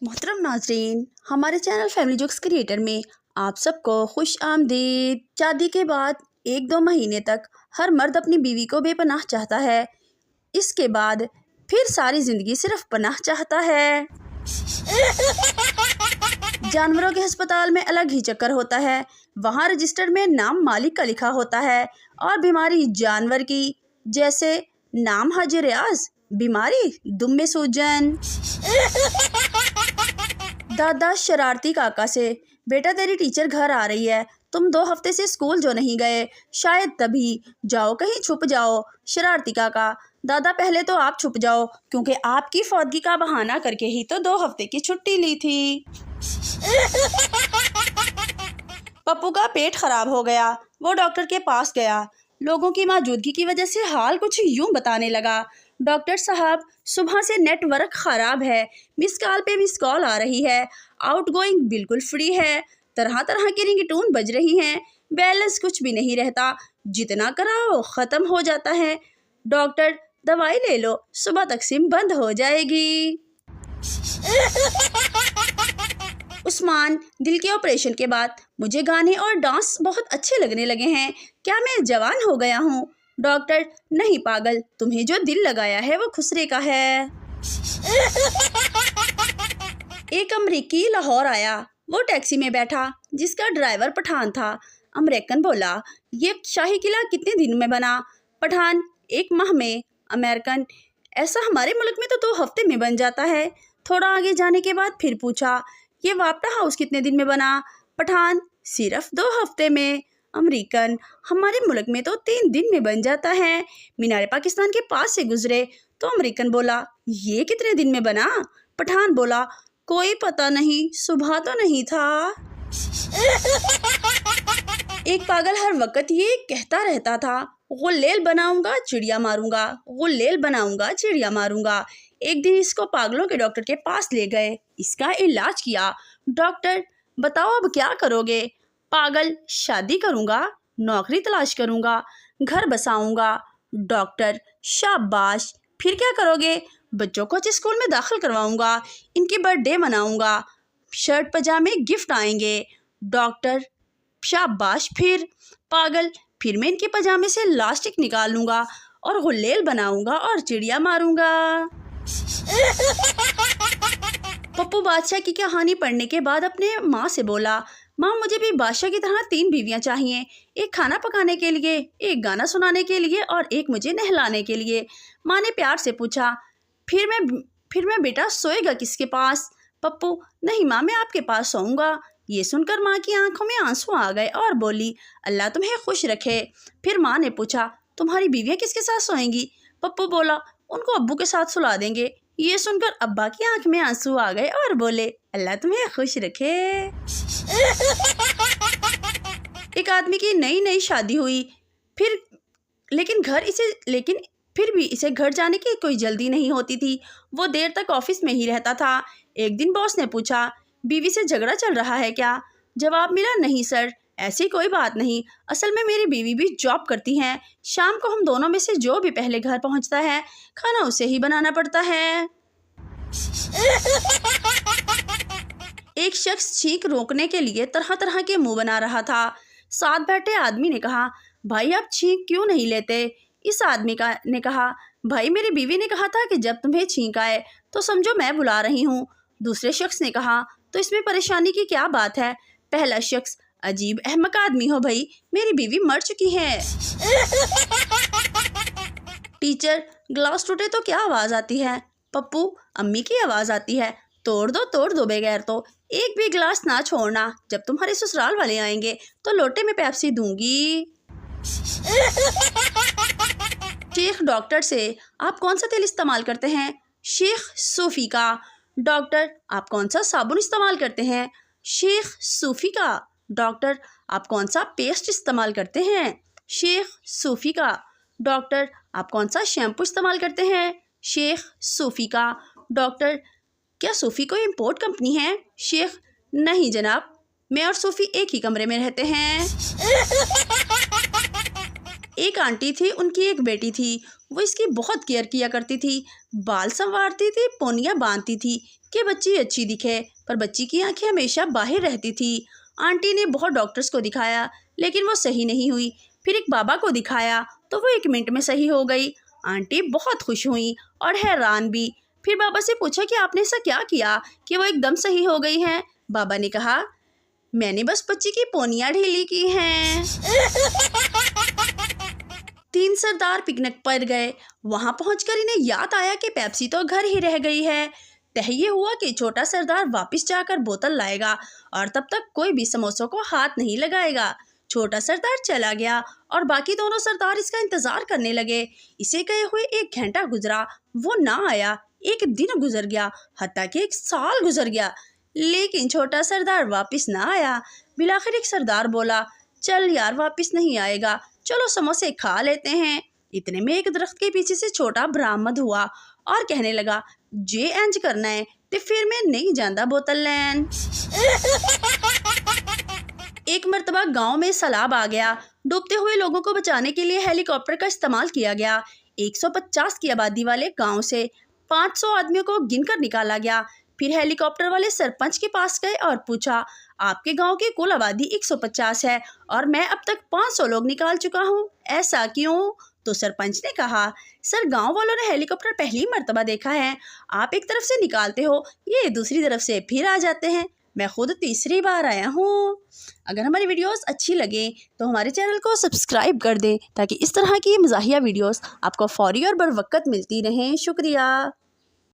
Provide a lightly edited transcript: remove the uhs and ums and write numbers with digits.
मोहतरम नाजरीन, हमारे चैनल फैमिली जोक्स क्रिएटर में आप सबको खुश आमदीद। शादी के बाद 1-2 महीने तक हर मर्द अपनी बीवी को बेपनाह चाहता है। इसके बाद फिर सारी ज़िंदगी सिर्फ पनाह चाहता है। जानवरों के अस्पताल में अलग ही चक्कर होता है। वहाँ रजिस्टर में नाम मालिक का लिखा होता है और बीमारी जानवर की, जैसे नाम हाजी रियाज, बीमारी दुम में सूजन। दादा शरारती काका से, बेटा तेरी टीचर घर आ रही है, तुम 2 हफ्ते से स्कूल जो नहीं गए, शायद तभी, जाओ कहीं छुप जाओ। शरारती काका, दादा पहले तो आप छुप जाओ, क्योंकि आपकी फौदगी का बहाना करके ही तो 2 हफ्ते की छुट्टी ली थी। पप्पू का पेट खराब हो गया, वो डॉक्टर के पास गया। लोगों की मौजूदगी की वजह से हाल कुछ यूं बताने लगा। डॉक्टर साहब, सुबह से नेटवर्क ख़राब है, मिस कॉल पे मिस कॉल आ रही है, आउटगोइंग बिल्कुल फ्री है, तरह तरह की रिंगटोन बज रही हैं, बैलेंस कुछ भी नहीं रहता, जितना कराओ ख़त्म हो जाता है। डॉक्टर, दवाई ले लो, सुबह तक सिम बंद हो जाएगी। उस्मान, दिल के ऑपरेशन के बाद मुझे गाने और डांस बहुत अच्छे लगने लगे हैं, क्या मैं जवान हो गया हूँ? डॉक्टर, नहीं पागल, तुम्हें जो दिल लगाया है वो खुसरे का है। एक अमरीकी लाहौर आया, वो टैक्सी में बैठा जिसका ड्राइवर पठान था। अमेरिकन बोला, ये शाही किला कितने दिन में बना? पठान, 1 माह में। अमेरिकन, ऐसा हमारे मुल्क में तो 2 हफ्ते में बन जाता है। थोड़ा आगे जाने के बाद फिर पूछा, ये वापटा हाउस कितने दिन में बना? पठान, सिर्फ 2 हफ्ते में। अमेरिकन, हमारे मुल्क में तो 3 दिन में बन जाता है। मीनार पाकिस्तान के पास से गुजरे तो अमेरिकन बोला, ये कितने दिन में बना? पठान बोला, कोई पता नहीं, सुबह तो नहीं था। एक पागल हर वक्त ये कहता रहता था, गुल्लेल बनाऊंगा चिड़िया मारूंगा, गुल्लेल बनाऊंगा चिड़िया मारूंगा। एक दिन इसको पागलों के डॉक्टर के पास ले गए, इसका इलाज किया। डॉक्टर, बताओ अब क्या करोगे? पागल, शादी करूंगा, नौकरी तलाश करूंगा, घर बसाऊंगा। डॉक्टर, शाबाश, फिर क्या करोगे? बच्चों को अच्छे स्कूल में दाखिल करवाऊंगा, इनकी बर्थडे मनाऊंगा, शर्ट पजामे गिफ्ट आएंगे। डॉक्टर, शाबाश, फिर? पागल, फिर मैं इनके पजामे से लास्टिक निकाल लूंगा और गुल्लेल बनाऊंगा और चिड़िया मारूंगा। पप्पू बादशाह की कहानी पढ़ने के बाद अपने माँ से बोला, माँ मुझे भी बादशाह की तरह 3 बीवियाँ चाहिए, एक खाना पकाने के लिए, एक गाना सुनाने के लिए और एक मुझे नहलाने के लिए। माँ ने प्यार से पूछा, फिर मैं बेटा सोएगा किसके पास? पप्पू, नहीं माँ, मैं आपके पास सोऊंगा। ये सुनकर माँ की आंखों में आंसू आ गए और बोली, अल्लाह तुम्हें खुश रखे। फिर माँ ने पूछा, तुम्हारी बीवियाँ किसके साथ सोएंगी? पप्पू बोला, उनको अब्बू के साथ सुला देंगे। ये सुनकर अब्बा की आंख में आंसू आ गए और बोले, अल्लाह तुम्हें खुश रखे। एक आदमी की नई नई शादी हुई, लेकिन फिर भी इसे घर जाने की कोई जल्दी नहीं होती थी। वो देर तक ऑफिस में ही रहता था। एक दिन बॉस ने पूछा, बीवी से झगड़ा चल रहा है क्या? जवाब मिला, नहीं सर, ऐसी कोई बात नहीं, असल में मेरी बीवी भी जॉब करती हैं, शाम को हम दोनों में से जो भी पहले घर पहुंचता है खाना उसे ही बनाना पड़ता है। एक शख्स छींक रोकने के लिए तरह तरह के मुंह बना रहा था। साथ बैठे आदमी ने कहा, भाई आप छींक क्यों नहीं लेते? इस आदमी ने कहा, भाई मेरी बीवी ने कहा था कि जब तुम्हें छींक आए तो समझो मैं बुला रही हूँ। दूसरे शख्स ने कहा, तो इसमें परेशानी की क्या बात है? पहला शख्स, अजीब अहमक आदमी हो भाई, मेरी बीवी मर चुकी है। टीचर, ग्लास टूटे तो क्या आवाज़ आती है? पप्पू, अम्मी की आवाज़ आती है। तोड़ दो बगैर तो, एक भी ग्लास ना छोड़ना, जब तुम्हारे ससुराल वाले आएंगे तो लोटे में पेप्सी दूंगी। शेख डॉक्टर से, आप कौन सा तेल इस्तेमाल करते हैं? शेख, सूफी का। डॉक्टर, आप कौन सा साबुन इस्तेमाल करते हैं? शेख, सूफी का। डॉक्टर, आप कौन सा पेस्ट इस्तेमाल करते हैं? शेख, सूफी का। डॉक्टर, आप कौन सा शैम्पू इस्तेमाल करते हैं? शेख, सूफी का। डॉक्टर, क्या सूफी कोई इम्पोर्ट कंपनी है? शेख, नहीं जनाब, मैं और सूफी एक ही कमरे में रहते हैं। एक आंटी थी, उनकी एक बेटी थी। वो इसकी बहुत केयर किया करती थी, बाल संवारती थी, पोनियाँ बांधती थी कि बच्ची अच्छी दिखे, पर बच्ची की आंखें हमेशा बाहर रहती थी। आंटी ने बहुत डॉक्टर्स को दिखाया, लेकिन वो सही नहीं हुई। फिर एक बाबा को दिखाया तो वो 1 मिनट में सही हो गई। आंटी बहुत खुश हुई और हैरान भी। फिर बाबा से पूछा कि आपने ऐसा क्या किया कि वो एकदम सही हो गई हैं? बाबा ने कहा, मैंने बस बच्ची की पोनियाँ ढीली की हैं। 3 सरदार पिकनिक पर गए। वहां पहुंचकर इन्हें याद आया कि पेप्सी तो घर ही रह गई है। तय ये हुआ कि छोटा सरदार वापस जाकर बोतल लाएगा और तब तक कोई भी समोसों को हाथ नहीं लगाएगा। छोटा सरदार चला गया और बाकी दोनों सरदार इसका इंतजार करने लगे। इसे गए हुए 1 घंटा गुजरा, वो ना आया। 1 दिन गुजर गया, हत्ता कि 1 साल गुजर गया, लेकिन छोटा सरदार वापस ना आया। बिलाखिर एक सरदार बोला, चल यार, वापस नहीं आएगा, चलो समोसे खा लेते हैं। इतने में एक दरख्त के पीछे से छोटा बरामद हुआ और कहने लगा, जे इंज करना है ते फिर मैं नहीं जांदा बोतल लैन। एक मर्तबा गांव में सैलाब आ गया। डूबते हुए लोगों को बचाने के लिए हेलीकॉप्टर का इस्तेमाल किया गया। 150 की आबादी वाले गांव से 500 आदमियों को गिनकर निकाला गया। फिर हेलीकॉप्टर वाले सरपंच के पास गए और पूछा, आपके गांव की कुल आबादी 150 है और मैं अब तक 500 लोग निकाल चुका हूँ, ऐसा क्यों? तो सरपंच ने कहा, सर गांव वालों ने हेलीकॉप्टर पहली मर्तबा देखा है। आप एक तरफ से निकालते हो, ये दूसरी तरफ से फिर आ जाते हैं। मैं खुद तीसरी बार आया हूँ। अगर हमारी वीडियोस अच्छी लगे तो हमारे चैनल को सब्सक्राइब कर दें ताकि इस तरह की मज़ाहिया वीडियोस आपको फौरी और बर वक्त मिलती रहें। शुक्रिया।